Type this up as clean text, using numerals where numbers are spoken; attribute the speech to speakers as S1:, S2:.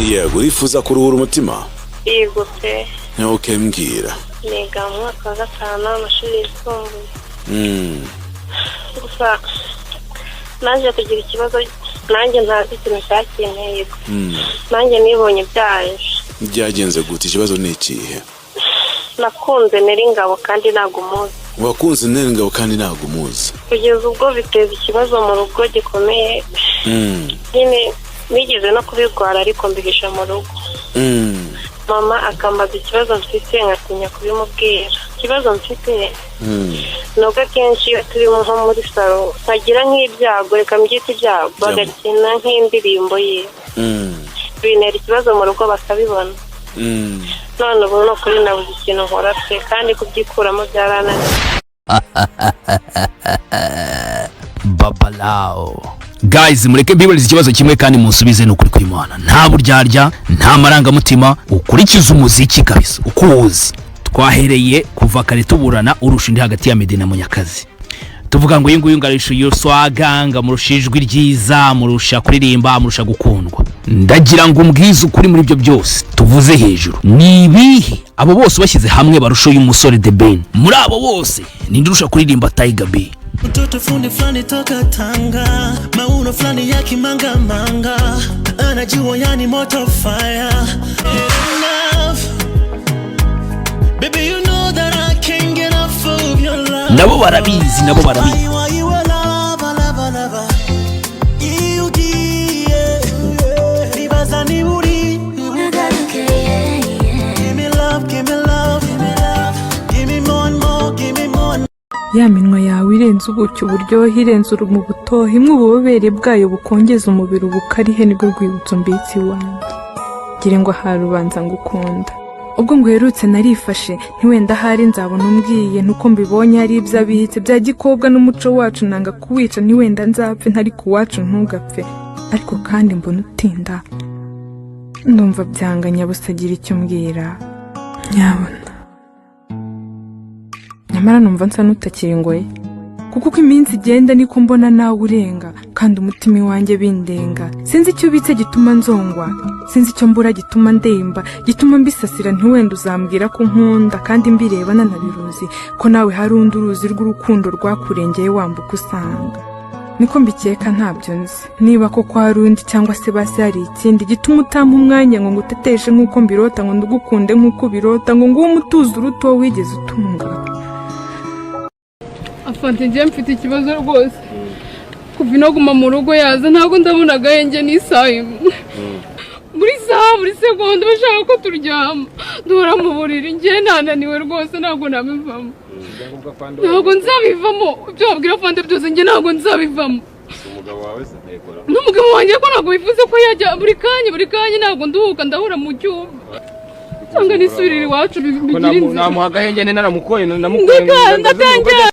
S1: yego urifuza kuruhura umutima?
S2: Yego pe.
S1: Okay, mbwira.
S2: Niga mu mwaka wa 5 amashuri yisumbuye. Gusa naje kugira ikibazo nanjye ntazi ikintu cyakinteye. Nanjye nibonye byaje. Byagenze gute? Ikibazo ni ikihe? Nakunze Neringabo kandi ntago muzi. Wakunze Neringabo kandi ntago muzi? Kugeza ubwo biteza ikibazo mu rugo gikomeye. Nyine nigeze no kubirwara ariko mbigisha mu rugo. Mama akambaza ikibazo mfite nkatinya kubimubwira. Ikibazo mfite nuko kenshi iyo turi nko muri salo bagira nk'ibyago, reka mbyite ibyago, bagakina nk'indirimbo ye. Binera ikibazo mu rugo bakabibona. None ubu no kuri nabuze ikintu nkora pe kandi kubyikuramo byarananiye.
S3: Babalao. Guys, mureke bibaliza ikibazo kimwe kandi musubize n'ukuri kw'Imana. Nta buryarya, nta marangamutima, ukurikiza umuziki kabisa ukuzi. Twahereye kuva kare tuburana urushindi hagati ya Meddy na Munyakazi. Tuvuga ngo yinguyu ngarisho yoswaganga murushijwe ryiza, murusha kuririmba, murusha gukundwa. Ndagira ngo umbwize ukuri muri byo byose tuvuze hejuru. Nibihe abo bose bashyize hamwe barusho y'umusore The Ben. Muri abo bose nindurusha kuririmba Tiger B.
S4: Mtoto fundi flani toka Tanga, mauno flani ya kimanga manga, anajua yani moto fire. Baby you know that I can't get enough of your love.
S3: Nabo barabizi, nabo barabizi.
S5: Ya minwa yawe irenze ubucyo uburyohe irenze mu butohe imwe ububobere bwayo bukongeza umubiri ubukarihe nibwo rwibutso mbitsi wanjye gire ngo harubanza ngukunda ubwo nguherutse narifashe ntiwenda hari nzabona umbwiye nuko mbibonye ari iby'abihitse bya gikobwa n'umuco wacu nanga kuwica ntiwenda nzapfe ntari kuwacu ntugapfe ariko kandi mbona utinda ndumva byanganya busagira icyo mbwira nyabona nyamara numva nsa nutakiri ngoye kuko uko iminsi igenda niko mbona nawe urenga kandi umutima wanjye bindenga sinzi icyo ubitse gituma nzongwa sinzi icyo mbura gituma ndemba gituma mbisasira ntiwenda uzambwira ko nkunda kandi mbireba nanabiruzi ko nawe hari undi uruzi rw'urukundo rwakurengeye wambuka usanga niko mbikeka ntabyo nzi niba koko hari undi cyangwa se basi hari ikindi gituma utampa umwanya ngo nguteteshe nk'uko mbirota ngo ndugukunde nk'uko birota ngo nguwo umutuzo uruta uwo wigeze utunga.
S6: Afante nje mfite ikibazo rwose kuva inoguma mu rugo yaza ntago ndabona gahenge n'isaha buri segonda bashaka ko turyama duhora mu buriri nje nananiwe rwose ntago nabivamo ntago nzabivamo ibyo wabwira Afante byose nje ntago nzabivamo. Umugabo wawe se ntekora n'umugabo wanjye ko ntago bivuze ko yajya buri kanya ntago nduhuka ndahura mu cyumba cyangwa nisubirira iwacu bigira inzira namuha gahenge naramukoye namukoye ndatangira